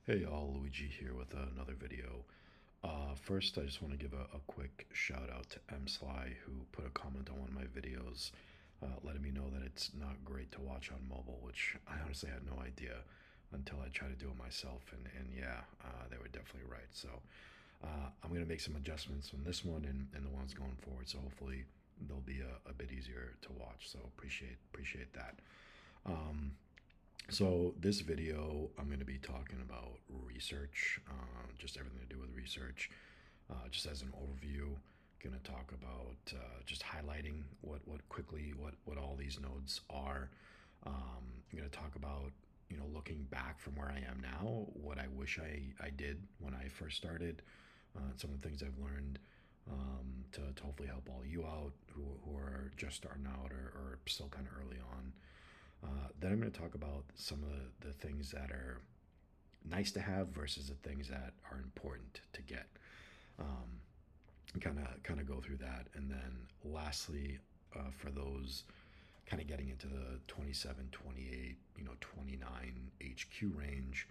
Hey y'all, Luigi here with another video. First, I just want to give a quick shout out to MSly who put a comment on one of my videos, letting me know that it's not great to watch on mobile, which I honestly had no idea until I tried to do it myself, and yeah, they were definitely right. So I'm gonna make some adjustments on this one and the ones going forward. So hopefully they'll be a bit easier to watch. So appreciate that. So this video, I'm going to be talking about research, just everything to do with research, just as an overview. Going to talk about just highlighting what all these nodes are. I'm going to talk about looking back from where I am now, what I wish I did when I first started, some of the things I've learned to hopefully help all you out who are just starting out or still kind of early on. Then I'm going to talk about some of the things that are nice to have versus the things that are important to get. Kind of go through that, and then lastly, for those kind of getting into the 27, 28, 29 HQ range,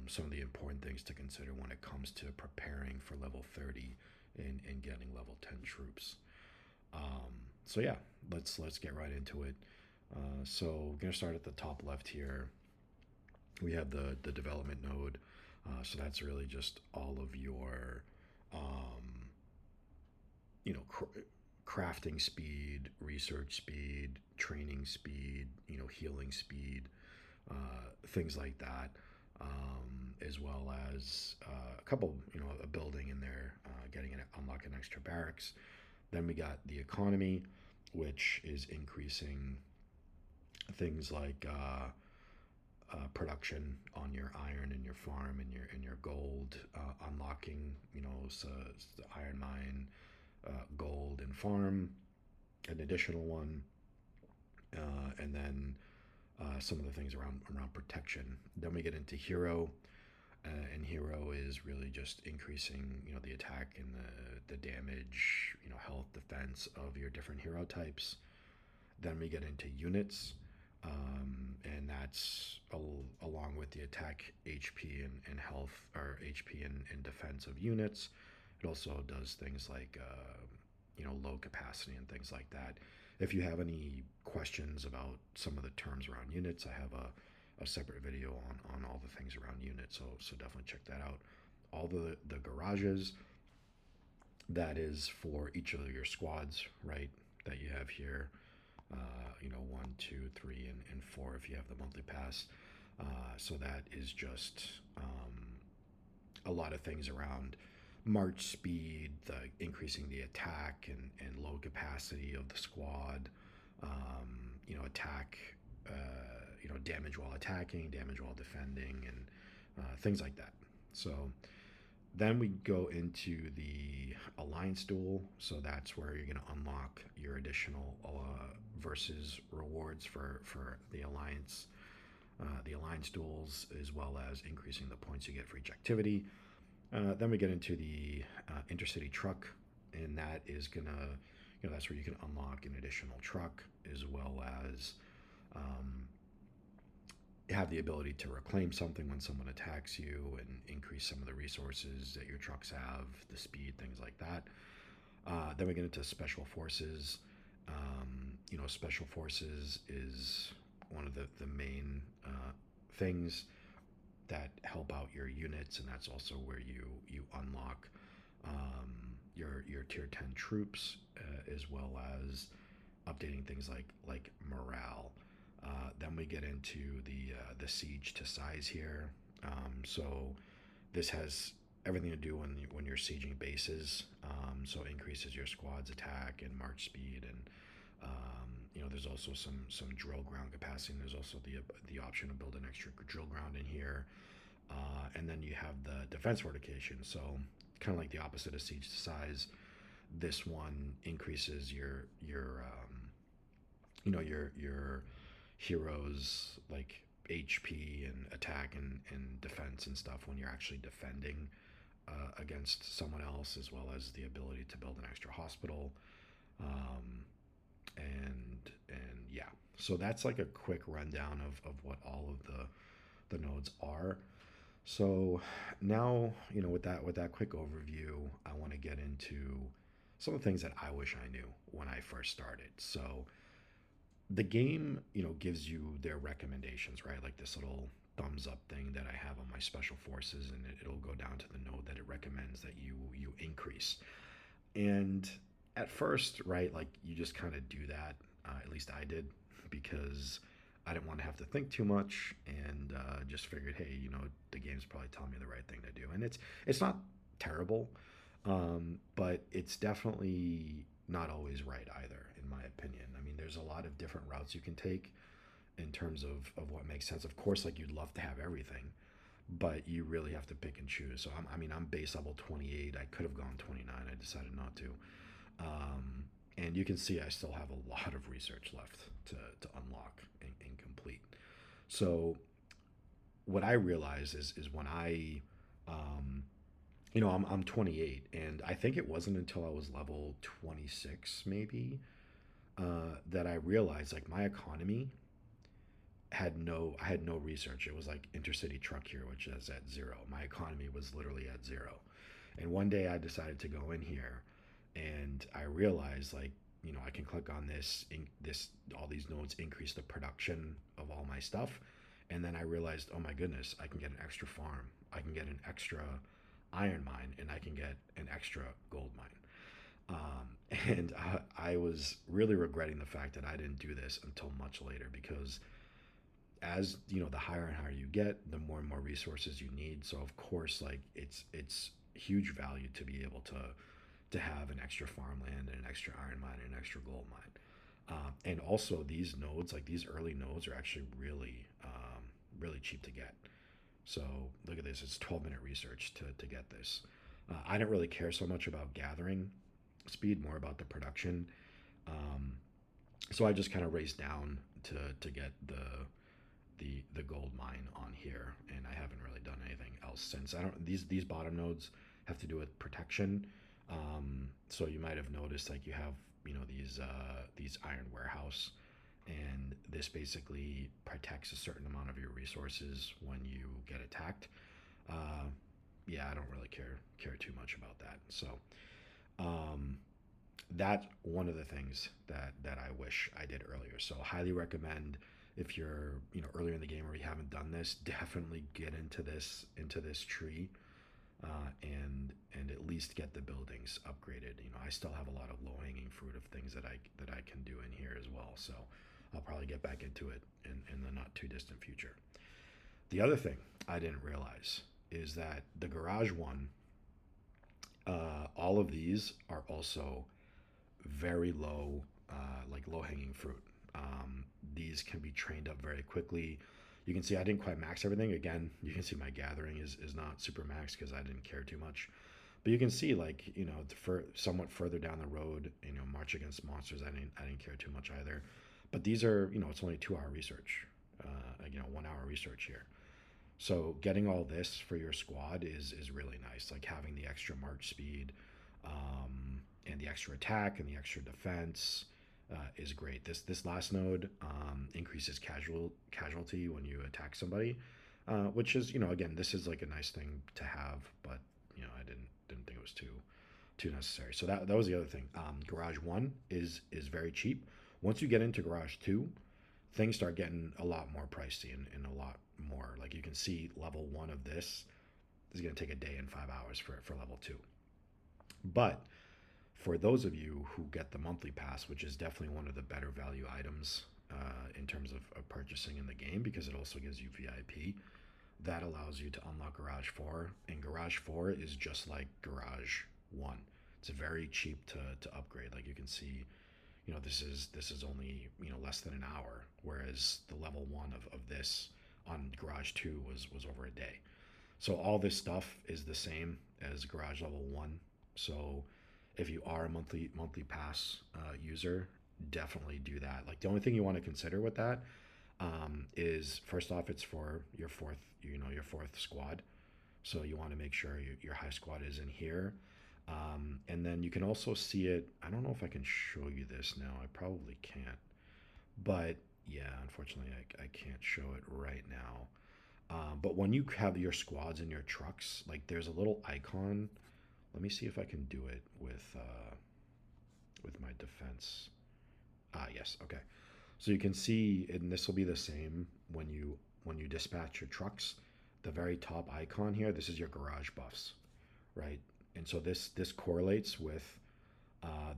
some of the important things to consider when it comes to preparing for level 30 and getting level 10 troops. So yeah, let's get right into it. So we're gonna start at the top left here. We have the development node. So that's really just all of your, um, you know, crafting speed, research speed, training speed, healing speed, things like that. As well as a couple, a building in there, unlock an extra barracks. Then we got the economy, which is increasing things like production on your iron and your farm and your gold, unlocking so the iron mine, gold and farm, an additional one, and then some of the things around protection. Then we get into hero. And hero is really just increasing, the attack and the damage, health, defense of your different hero types. Then we get into units, and that's along with the attack HP and health, or HP and defense of units. It also does things like low capacity and things like that. If you have any questions about some of the terms around units, I have a separate video on all the things around units, so definitely check that out. All the garages, that is for each of your squads, right? That you have here, 1, 2, 3, and 4 if you have the monthly pass. So that is just a lot of things around march speed, increasing the attack and load capacity of the squad, attack, damage while attacking, damage while defending, and things like that. So then we go into the alliance duel. So that's where you're going to unlock your additional versus rewards for the alliance duels, as well as increasing the points you get for each activity. Then we get into the Intercity Truck, and that is gonna, that's where you can unlock an additional truck, as well as have the ability to reclaim something when someone attacks you and increase some of the resources that your trucks have, the speed, things like that. Then we get into special forces. Special forces is one of the main things that help out your units, and that's also where you unlock your tier 10 troops, as well as updating things like morale. Then we get into the siege to size here. So this has everything to do when you're sieging bases. So it increases your squad's attack and march speed, and there's also some drill ground capacity. And there's also the option to build an extra drill ground in here. And then you have the defense fortification. So kind of like the opposite of siege to size. This one increases your heroes like HP and attack and defense and stuff when you're actually defending against someone else, as well as the ability to build an extra hospital. Um, and yeah, so that's like a quick rundown of what all of the nodes are. So now, with that quick overview, I want to get into some of the things that I wish I knew when I first started. So the game, gives you their recommendations, right? Like this little thumbs up thing that I have on my special forces, and it'll go down to the node that it recommends that you increase. And at first, right, like you just kind of do that. At least I did, because I didn't want to have to think too much, and just figured, hey, the game's probably telling me the right thing to do, and it's not terrible, but it's definitely not always right either, in my opinion. I mean, there's a lot of different routes you can take in terms of what makes sense. Of course, like you'd love to have everything, but you really have to pick and choose. So I'm base level 28. I could have gone 29. I decided not to. And you can see I still have a lot of research left to unlock and complete. So what I realize is when um, I'm 28, and I think it wasn't until I was level 26 maybe that I realized like my economy I had no research. It was like Intercity Truck here, which is at zero. My economy was literally at zero. And one day I decided to go in here, and I realized like, I can click on this all these nodes increase the production of all my stuff. And then I realized, oh my goodness, I can get an extra farm. I can get an extra iron mine, and I can get an extra gold mine. And I was really regretting the fact that I didn't do this until much later, because as the higher and higher you get, the more and more resources you need. So of course, like it's huge value to be able to have an extra farmland and an extra iron mine and an extra gold mine. And also these nodes, like these early nodes, are actually really cheap to get. So look at this; it's 12-minute research to get this. I didn't really care so much about gathering speed, more about the production. Um, so I just kind of raced down to get the gold mine on here, and I haven't really done anything else since. I don't these bottom nodes have to do with protection. So you might have noticed like you have these iron warehouse, and this basically protects a certain amount of your resources when you get attacked. Uh, yeah, I don't really care too much about that. So um, that's one of the things that I wish I did earlier. So highly recommend, if you're earlier in the game or you haven't done this, definitely get into this tree, and at least get the buildings upgraded. I still have a lot of low hanging fruit of things that I can do in here as well. So I'll probably get back into it in the not too distant future. The other thing I didn't realize is that the garage one, all of these are also very low, like low hanging fruit. These can be trained up very quickly. You can see I didn't quite max everything. Again, you can see my gathering is not super max because I didn't care too much. But you can see like for somewhat further down the road, march against monsters. I didn't care too much either. But these are it's only 2 hour research, 1 hour research here. So getting all this for your squad is really nice. Like having the extra march speed, and the extra attack and the extra defense is great. This last node increases casualty when you attack somebody, which is again, this is like a nice thing to have, but I didn't think it was too necessary. So that was the other thing. Garage one is very cheap. Once you get into Garage two, things start getting a lot more pricey, and a lot more. Like you can see, level one of this is going to take a day and 5 hours for level two. But for those of you who get the monthly pass, which is definitely one of the better value items in terms of purchasing in the game, because it also gives you VIP, that allows you to unlock Garage 4. And Garage 4 is just like Garage 1. It's very cheap to upgrade. Like you can see, this is only less than an hour, whereas the level 1 of this on Garage 2 was over a day. So all this stuff is the same as Garage level 1. So if you are a monthly pass user, definitely do that. Like the only thing you want to consider with that is, first off, it's for your fourth squad. So you want to make sure your high squad is in here. And then you can also see it. I don't know if I can show you this now. I probably can't. But yeah, unfortunately, I can't show it right now. But when you have your squads and your trucks, like there's a little icon. Let me see if I can do it with my defense. Ah, yes. Okay. So you can see, and this will be the same when you dispatch your trucks. The very top icon here. This is your garage buffs, right? And so this correlates with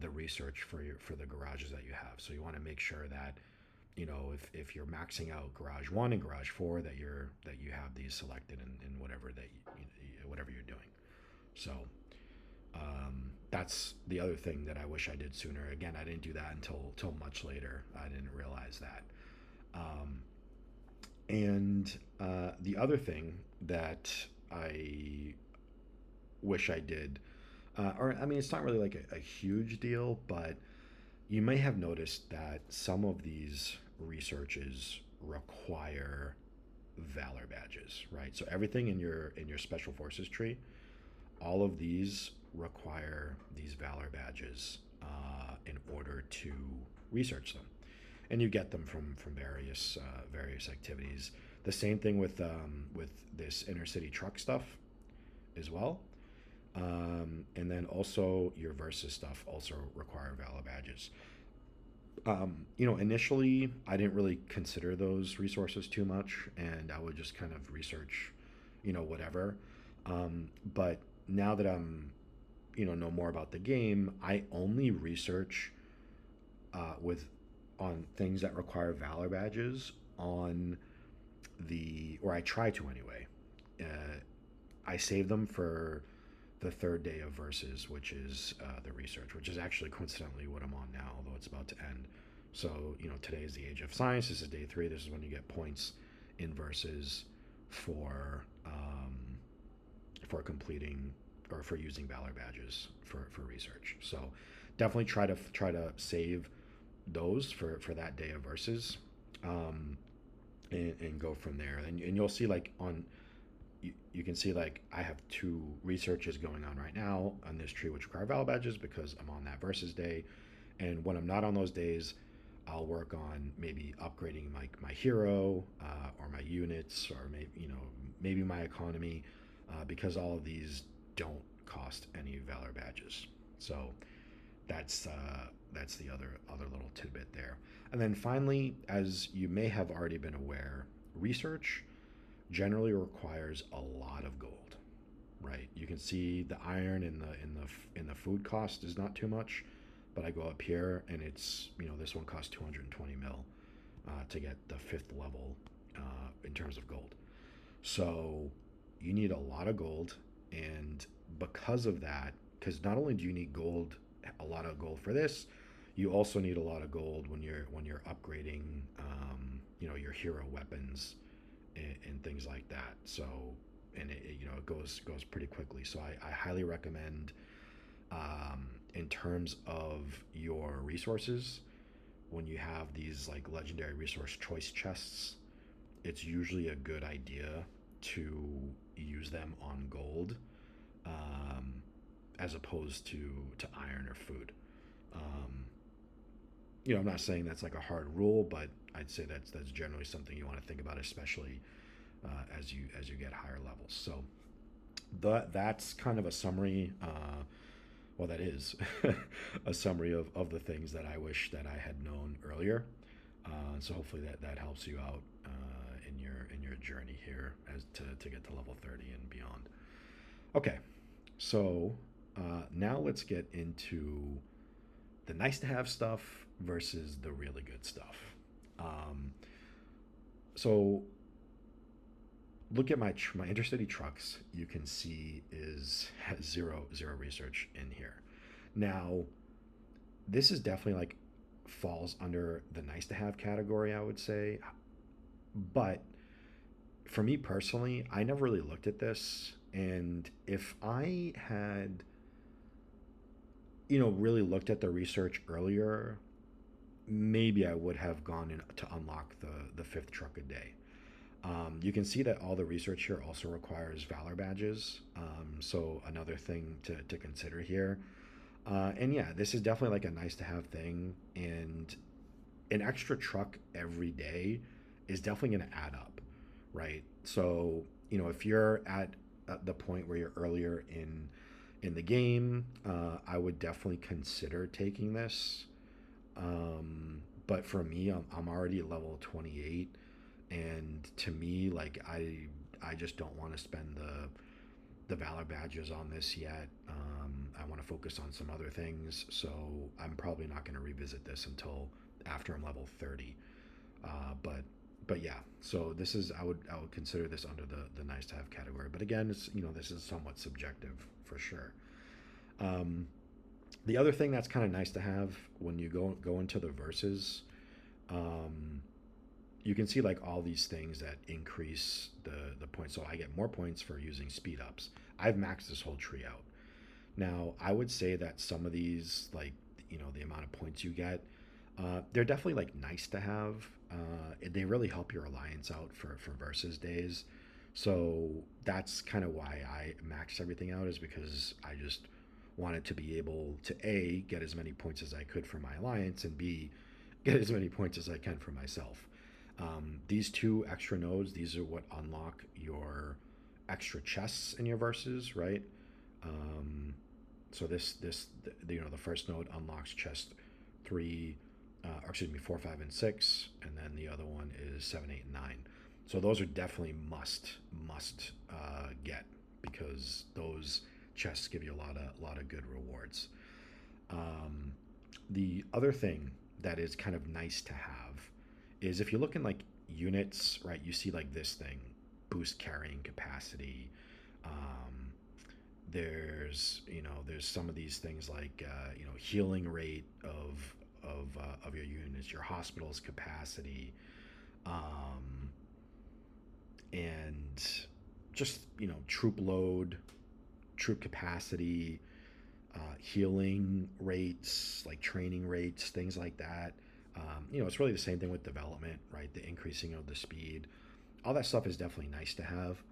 the research for the garages that you have. So you want to make sure that if you're maxing out garage one and garage four that you have these selected in whatever whatever you're doing. So that's the other thing that I wish I did sooner. Again, I didn't do that until much later. I didn't realize that. Um, and the other thing that I wish I did, or I mean, it's not really like a huge deal, but you may have noticed that some of these researches require Valor badges, right? So everything in your special forces tree, all of these require these Valor badges in order to research them, and you get them from various activities. The same thing with this Intercity Truck stuff as well. And then also your versus stuff also require Valor badges. Initially I didn't really consider those resources too much, and I would just kind of research, whatever. But now that I'm, know more about the game, I only research with on things that require Valor badges on or I try to anyway. Uh, I save them for the third day of versus, which is the research, which is actually coincidentally what I'm on now, although it's about to end. So today is the age of science. This is day 3. This is when you get points in versus for completing or for using Valor badges for research. So definitely try to save those for that day of versus, um, and go from there. And you'll see like you can see like I have 2 researches going on right now on this tree which require Valor badges because I'm on that versus day. And when I'm not on those days, I'll work on maybe upgrading my hero, or my units, or maybe my economy, because all of these don't cost any Valor badges. So that's the other little tidbit there. And then finally, as you may have already been aware, research generally requires a lot of gold, right? You can see the iron in the food cost is not too much, but I go up here and it's this one costs 220 mil to get the 5th level in terms of gold. So you need a lot of gold, and because of that, because not only do you need a lot of gold for this, you also need a lot of gold when you're upgrading, your hero weapons and things like that. So, and it goes pretty quickly. So I highly recommend, in terms of your resources, when you have these like legendary resource choice chests, it's usually a good idea to use them on gold, um, as opposed to iron or food. Um, I'm not saying that's like a hard rule, but I'd say that's generally something you want to think about, especially as you get higher levels. So that's kind of a summary. Well, that is a summary of the things that I wish that I had known earlier. So hopefully that helps you out in your journey here as to get to level 30 and beyond. Okay, so now let's get into the nice to have stuff versus the really good stuff. Um, so look at my Intercity Trucks. You can see has zero research in here. Now, this is definitely like falls under the nice to have category, I would say. But for me personally, I never really looked at this, and if I had really looked at the research earlier, maybe I would have gone in to unlock the 5th truck a day. You can see that all the research here also requires Valor badges, so another thing to consider here. And yeah, this is definitely like a nice to have thing, and an extra truck every day is definitely going to add up, right? So, if you're at the point where you're earlier in the game, I would definitely consider taking this. But for me, I'm already at level 28, and to me, like I just don't want to spend the Valor badges on this yet. I want to focus on some other things, so I'm probably not going to revisit this until after I'm level 30. But yeah, so this is I would consider this under the nice to have category. But again, it's this is somewhat subjective for sure. Um, the other thing that's kind of nice to have when you go into the verses, um, you can see like all these things that increase the points. So I get more points for using speed ups. I've maxed this whole tree out. Now I would say that some of these, like the amount of points you get, they're definitely like nice to have. They really help your alliance out for versus days. So that's kind of why I maxed everything out, is because I just wanted to be able to A, get as many points as I could for my alliance, and B, get as many points as I can for myself. These two extra nodes, these are what unlock your extra chests in your verses, right? Um, so the first node unlocks chest three, or excuse me, four, five, and six, and then the other one is seven, eight, and nine. So those are definitely must get, because those chests give you a lot of good rewards. Um, the other thing that is kind of nice to have is if you look in like units, right? You see like this thing, boost carrying capacity. Um, there's some of these things like healing rate of your units, your hospital's capacity, um, and just troop load, troop capacity, healing rates, like training rates, things like that. It's really the same thing with development, right? The increasing of the speed, all that stuff is definitely nice to have,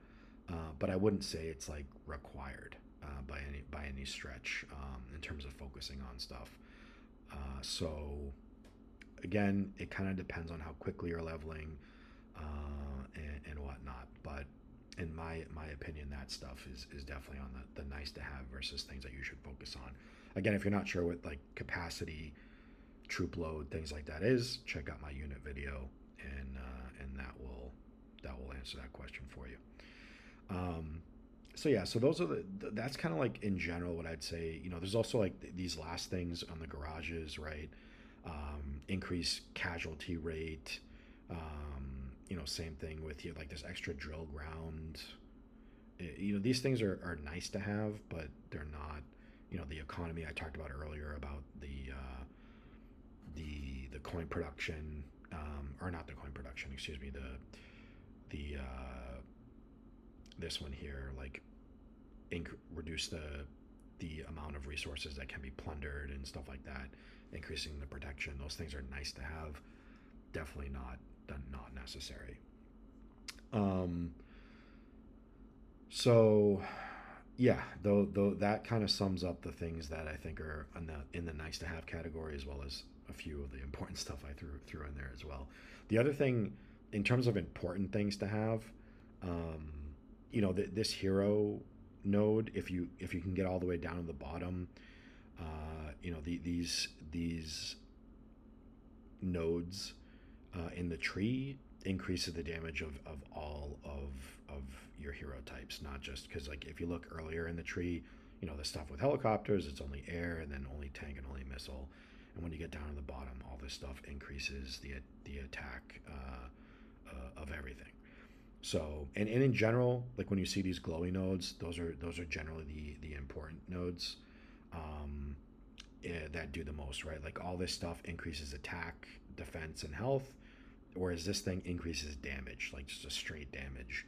but I wouldn't say it's like required by any stretch, in terms of focusing on stuff. So again, it kind of depends on how quickly you're leveling, and whatnot. But in my opinion, that stuff is definitely on the nice to have versus things that you should focus on. Again, if you're not sure what like capacity, troop load, things like that is, check out my unit video, and that will answer that question for you. Um, so yeah, so those are that's kind of like in general what I'd say. There's also like these last things on the garages, right? Increase casualty rate. Same thing with you, like this extra drill ground. These things are nice to have, but they're not. The economy I talked about earlier, about the coin production, or not the coin production, excuse me, the this one here, like reduce the amount of resources that can be plundered and stuff like that, increasing the protection. Those things are nice to have, definitely not necessary. Um, so yeah, though that kind of sums up the things that I think are in the nice to have category, as well as a few of the important stuff I threw in there as well. The other thing, in terms of important things to have, um, this hero node, if you can get all the way down to the bottom, these nodes in the tree increases the damage of all of your hero types, not just because, like, if you look earlier in the tree, the stuff with helicopters, it's only air, and then only tank and only missile. And when you get down to the bottom, all this stuff increases the attack of everything. So, and in general, like when you see these glowy nodes, those are generally the important nodes, um, that do the most, right? Like all this stuff increases attack, defense, and health, whereas this thing increases damage, like just a straight damage,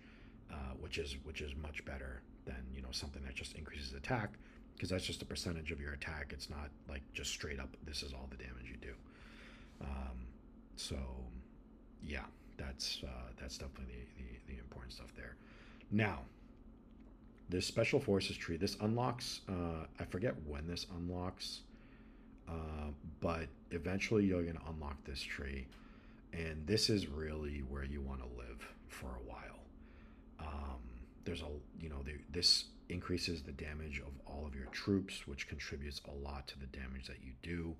which is much better than something that just increases attack, because that's just a percentage of your attack. It's not like just straight up this is all the damage you do. So yeah, that's definitely the important stuff there. Now, this special forces tree, this unlocks. I forget when this unlocks, but eventually you're gonna unlock this tree, and this is really where you want to live for a while. there's a this increases the damage of all of your troops, which contributes a lot to the damage that you do.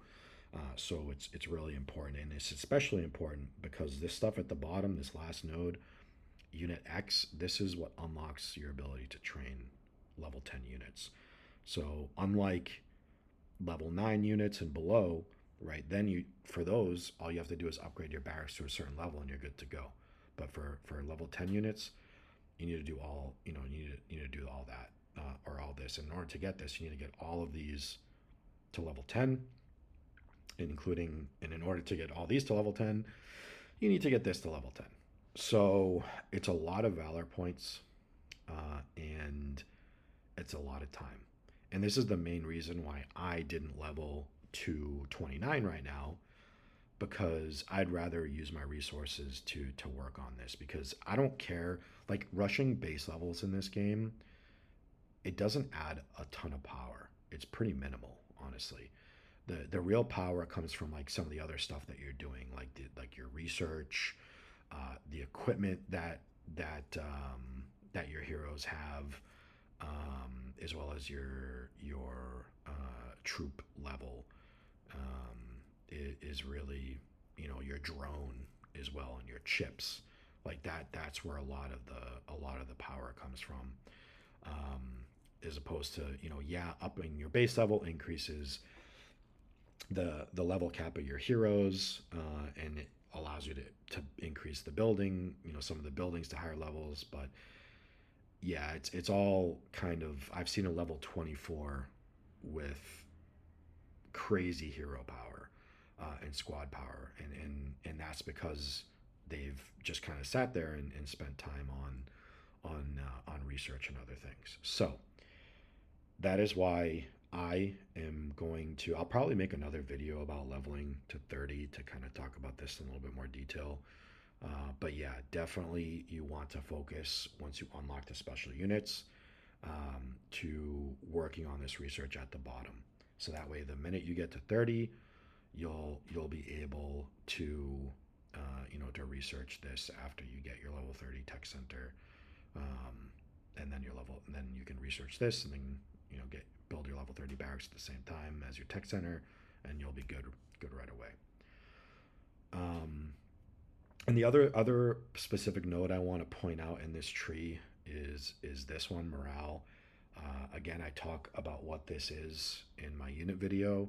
So it's really important, and it's especially important because this stuff at the bottom, this last node, Unit X, this is what unlocks your ability to train level 10 units. So unlike level 9 units and below, right, then you for those all you have to do is upgrade your barracks to a certain level and you're good to go. But for level 10 units, you need to do all you need to do all that or all this. And in order to get this, you need to get all of these to level 10, including, and in order to get all these to level 10, you need to get this to level 10. So it's a lot of valor points, and it's a lot of time. And this is the main reason why I didn't level to 29 right now, because I'd rather use my resources to work on this, because I don't care. Like, rushing base levels in this game, it doesn't add a ton of power. It's pretty minimal, honestly. The real power comes from like some of the other stuff that you're doing, like your research, the equipment that your heroes have, as well as your troop level, is really, your drone as well, and your chips like that. That's where a lot of the power comes from, um, as opposed to, yeah, upping your base level increases the level cap of your heroes, and it allows you to increase the building, some of the buildings to higher levels. But yeah, it's all kind of, I've seen a level 24 with crazy hero power, and squad power, and that's because they've just kind of sat there and spent time on research and other things. So that is why I am going to. I'll probably make another video about leveling to 30 to kind of talk about this in a little bit more detail. But yeah, definitely you want to focus once you unlock the special units, to working on this research at the bottom. So that way, the minute you get to 30, you'll be able to to research this after you get your level 30 tech center, and then and then you can research this, and then get build your level 30 barracks at the same time as your tech center, and you'll be good right away. Um, and the other specific note I want to point out in this tree is this one, morale. Again, I talk about what this is in my unit video,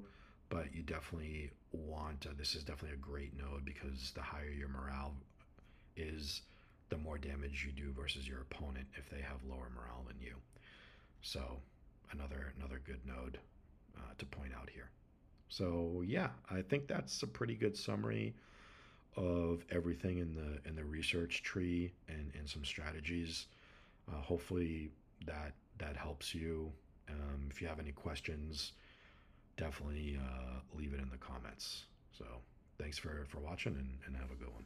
but you definitely want to, this is definitely a great node, because the higher your morale is, the more damage you do versus your opponent if they have lower morale than you. So another good node to point out here. So yeah, I think that's a pretty good summary of everything in the research tree, and some strategies. Hopefully that helps you. If you have any questions, definitely leave it in the comments. So thanks for watching, and have a good one.